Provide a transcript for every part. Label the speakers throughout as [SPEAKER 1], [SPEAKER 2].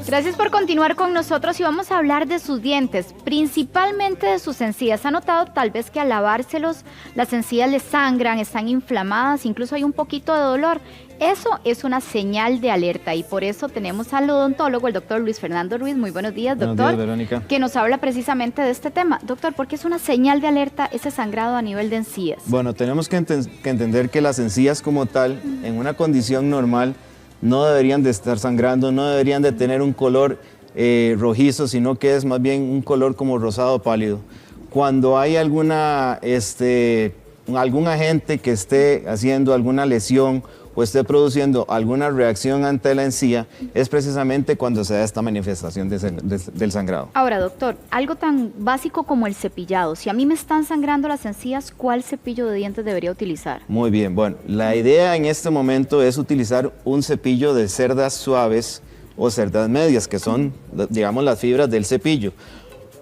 [SPEAKER 1] Gracias por continuar con nosotros y vamos a hablar de sus dientes, principalmente de sus encías. ¿Ha notado tal vez que al lavárselos las encías le sangran, están inflamadas, incluso hay un poquito de dolor? Eso es una señal de alerta y por eso tenemos al odontólogo, el doctor Luis Fernando Ruiz. Muy buenos días, doctor.
[SPEAKER 2] Buenos días, Verónica.
[SPEAKER 1] Que nos habla precisamente de este tema. Doctor, ¿por qué es una señal de alerta ese sangrado a nivel de encías?
[SPEAKER 2] Bueno, tenemos que entender que las encías como tal, en una condición normal, no deberían de estar sangrando, no deberían de tener un color rojizo, sino que es más bien un color como rosado pálido. Cuando hay algún agente que esté haciendo alguna lesión o esté produciendo alguna reacción ante la encía, es precisamente cuando se da esta manifestación del sangrado.
[SPEAKER 1] Ahora, doctor, algo tan básico como el cepillado. Si a mí me están sangrando las encías, ¿cuál cepillo de dientes debería utilizar?
[SPEAKER 2] Muy bien, bueno, la idea en este momento es utilizar un cepillo de cerdas suaves o cerdas medias, que son, digamos, las fibras del cepillo.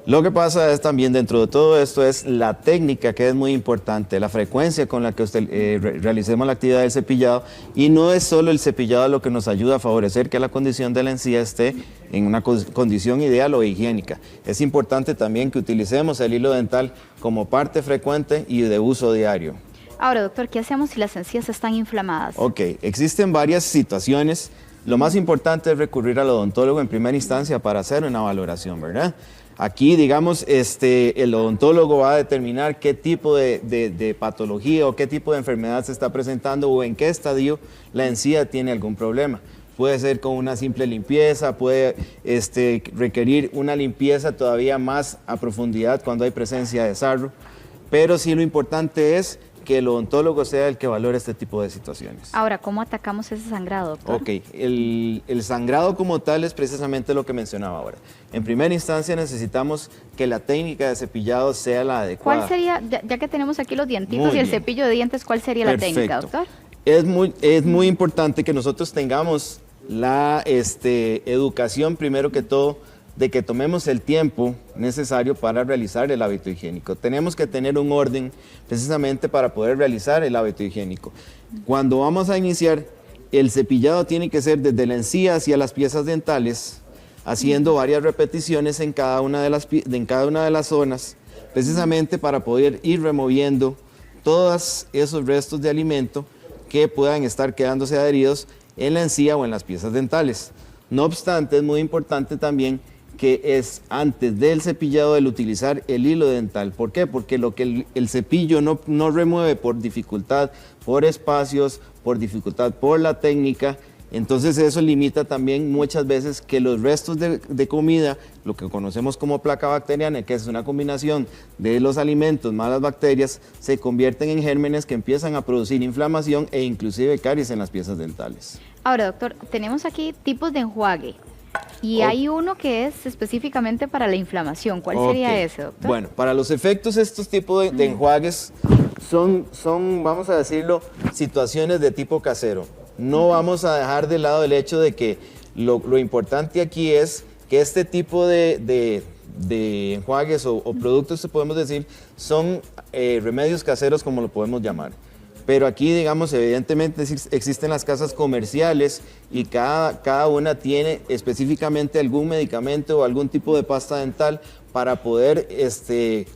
[SPEAKER 2] Lo que pasa es también dentro de todo esto es la técnica, que es muy importante, la frecuencia con la que realicemos la actividad del cepillado, y no es solo el cepillado lo que nos ayuda a favorecer que la condición de la encía esté en una condición ideal o higiénica. Es importante también que utilicemos el hilo dental como parte frecuente y de uso diario.
[SPEAKER 1] Ahora, doctor, ¿qué hacemos si las encías están inflamadas?
[SPEAKER 2] Ok, existen varias situaciones. Lo más importante es recurrir al odontólogo en primera instancia para hacer una valoración, ¿verdad? Aquí, digamos, el odontólogo va a determinar qué tipo de patología o qué tipo de enfermedad se está presentando o en qué estadio la encía tiene algún problema. Puede ser con una simple limpieza, puede requerir una limpieza todavía más a profundidad cuando hay presencia de sarro, pero sí lo importante es que el odontólogo sea el que valore este tipo de situaciones.
[SPEAKER 1] Ahora, ¿cómo atacamos ese sangrado, doctor?
[SPEAKER 2] Ok, el sangrado como tal es precisamente lo que mencionaba ahora. En primera instancia necesitamos que la técnica de cepillado sea la adecuada.
[SPEAKER 1] ¿Cuál sería, ya que tenemos aquí los dientitos y el cepillo de dientes, cuál sería la técnica, doctor?
[SPEAKER 2] Es muy importante que nosotros tengamos la educación, primero que todo, de que tomemos el tiempo necesario para realizar el hábito higiénico. Tenemos que tener un orden precisamente para poder realizar el hábito higiénico. Cuando vamos a iniciar, el cepillado tiene que ser desde la encía hacia las piezas dentales, haciendo varias repeticiones en cada una de las zonas, precisamente para poder ir removiendo todos esos restos de alimento que puedan estar quedándose adheridos en la encía o en las piezas dentales. No obstante, es muy importante también que es antes del cepillado el utilizar el hilo dental. ¿Por qué? Porque lo que el cepillo no remueve por dificultad, por espacios, por dificultad, por la técnica, entonces eso limita también muchas veces que los restos de comida, lo que conocemos como placa bacteriana, que es una combinación de los alimentos más las bacterias, se convierten en gérmenes que empiezan a producir inflamación e inclusive caries en las piezas dentales.
[SPEAKER 1] Ahora, doctor, tenemos aquí tipos de enjuague. Y hay uno que es específicamente para la inflamación. ¿Cuál sería ese, doctor?
[SPEAKER 2] Bueno, para los efectos, estos tipos de enjuagues son, vamos a decirlo, situaciones de tipo casero. No vamos a dejar de lado el hecho de que lo importante aquí es que este tipo de enjuagues o productos, podemos decir, son remedios caseros, como lo podemos llamar. Pero aquí, digamos, evidentemente existen las casas comerciales y cada una tiene específicamente algún medicamento o algún tipo de pasta dental para poder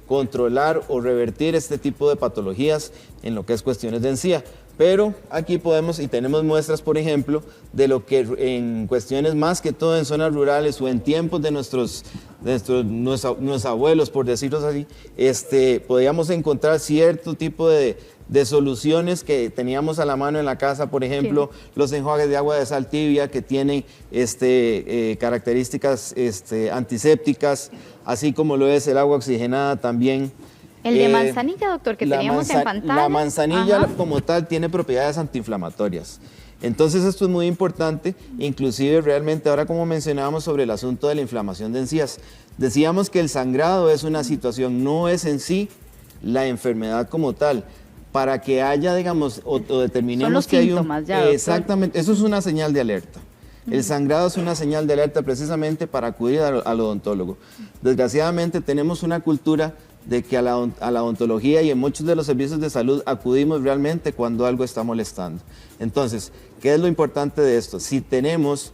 [SPEAKER 2] controlar o revertir este tipo de patologías en lo que es cuestiones de encía. Pero aquí podemos y tenemos muestras, por ejemplo, de lo que en cuestiones más que todo en zonas rurales o en tiempos de nuestros abuelos, por decirlo así, podíamos encontrar cierto tipo de soluciones que teníamos a la mano en la casa, por ejemplo, los enjuagues de agua de sal tibia que tienen características antisépticas, así como lo es el agua oxigenada también.
[SPEAKER 1] El de manzanilla, doctor, que teníamos en pantalla.
[SPEAKER 2] La manzanilla como tal tiene propiedades antiinflamatorias. Entonces esto es muy importante, inclusive realmente ahora como mencionábamos sobre el asunto de la inflamación de encías, decíamos que el sangrado es una situación, no es en sí la enfermedad como tal. Para que haya, digamos, o determinemos que hay un... Exactamente, eso es una señal de alerta. El sangrado es una señal de alerta precisamente para acudir al odontólogo. Desgraciadamente tenemos una cultura de que a la odontología y en muchos de los servicios de salud acudimos realmente cuando algo está molestando. Entonces, ¿qué es lo importante de esto? Si tenemos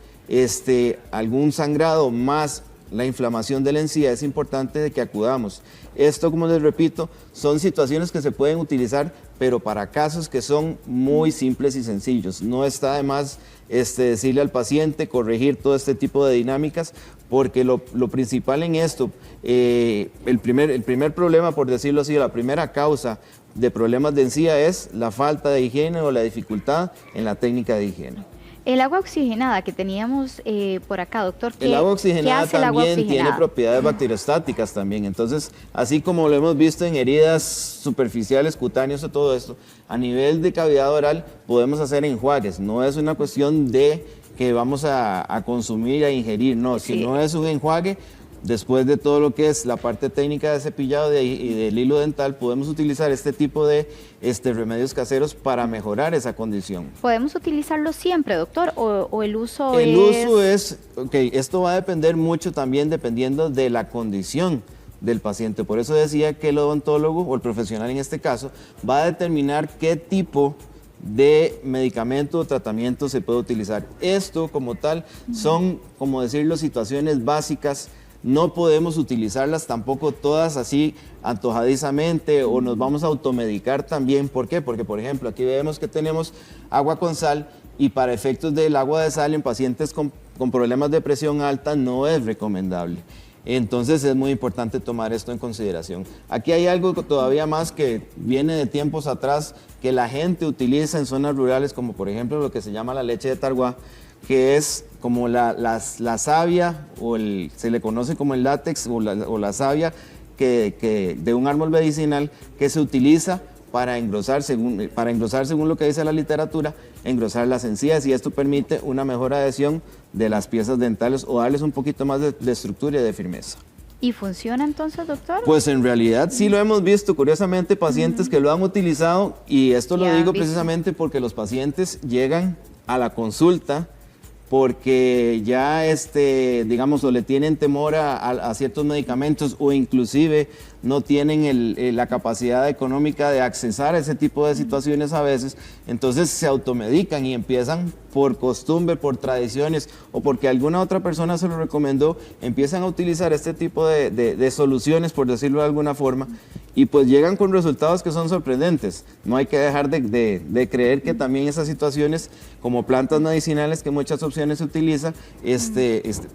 [SPEAKER 2] algún sangrado más la inflamación de la encía, es importante de que acudamos. Esto, como les repito, son situaciones que se pueden utilizar, pero para casos que son muy simples y sencillos. No está de más decirle al paciente, corregir todo este tipo de dinámicas, porque lo principal en esto, el primer problema, por decirlo así, la primera causa de problemas de encía es la falta de higiene o la dificultad en la técnica de higiene.
[SPEAKER 1] El agua oxigenada que teníamos por acá, doctor,
[SPEAKER 2] el agua oxigenada también tiene propiedades bacteriostáticas también. Entonces, así como lo hemos visto en heridas superficiales, cutáneas o todo esto, a nivel de cavidad oral podemos hacer enjuagues. No es una cuestión de que vamos a consumir, a ingerir, no. Si no es un enjuague, después de todo lo que es la parte técnica de cepillado y del hilo dental, podemos utilizar este tipo de remedios caseros para mejorar esa condición.
[SPEAKER 1] ¿Podemos utilizarlo siempre, doctor, o el uso
[SPEAKER 2] es...? Esto va a depender mucho también dependiendo de la condición del paciente. Por eso decía que el odontólogo, o el profesional en este caso, va a determinar qué tipo de medicamento o tratamiento se puede utilizar. Esto como tal son, como decirlo, situaciones básicas. No podemos utilizarlas tampoco todas así antojadizamente o nos vamos a automedicar también. ¿Por qué? Porque, por ejemplo, aquí vemos que tenemos agua con sal y para efectos del agua de sal en pacientes con problemas de presión alta no es recomendable. Entonces es muy importante tomar esto en consideración. Aquí hay algo todavía más que viene de tiempos atrás que la gente utiliza en zonas rurales, como por ejemplo lo que se llama la leche de targuá, que es como la savia, se le conoce como el látex o la savia de un árbol medicinal que se utiliza para engrosar, según lo que dice la literatura, engrosar las encías, y esto permite una mejor adhesión de las piezas dentales o darles un poquito más de estructura y de firmeza.
[SPEAKER 1] ¿Y funciona entonces, doctor?
[SPEAKER 2] Pues en realidad sí lo hemos visto, curiosamente, pacientes que lo han utilizado, y esto lo digo precisamente porque los pacientes llegan a la consulta porque ya, digamos, o le tienen temor a ciertos medicamentos o inclusive no tienen la capacidad económica de accesar a ese tipo de situaciones a veces, entonces se automedican y empiezan por costumbre, por tradiciones o porque alguna otra persona se lo recomendó, empiezan a utilizar este tipo de soluciones, por decirlo de alguna forma, y pues llegan con resultados que son sorprendentes. No hay que dejar de creer que también esas situaciones, como plantas medicinales que muchas opciones se utilizan,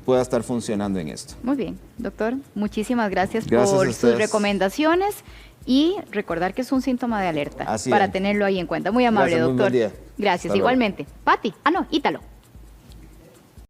[SPEAKER 2] pueda estar funcionando en esto.
[SPEAKER 1] Muy bien, doctor, muchísimas gracias por sus recomendaciones y recordar que es un síntoma de alerta para tenerlo ahí en cuenta. Muy amable, doctor.
[SPEAKER 2] Muy buen día.
[SPEAKER 1] Gracias, igualmente. Pati, no, Ítalo.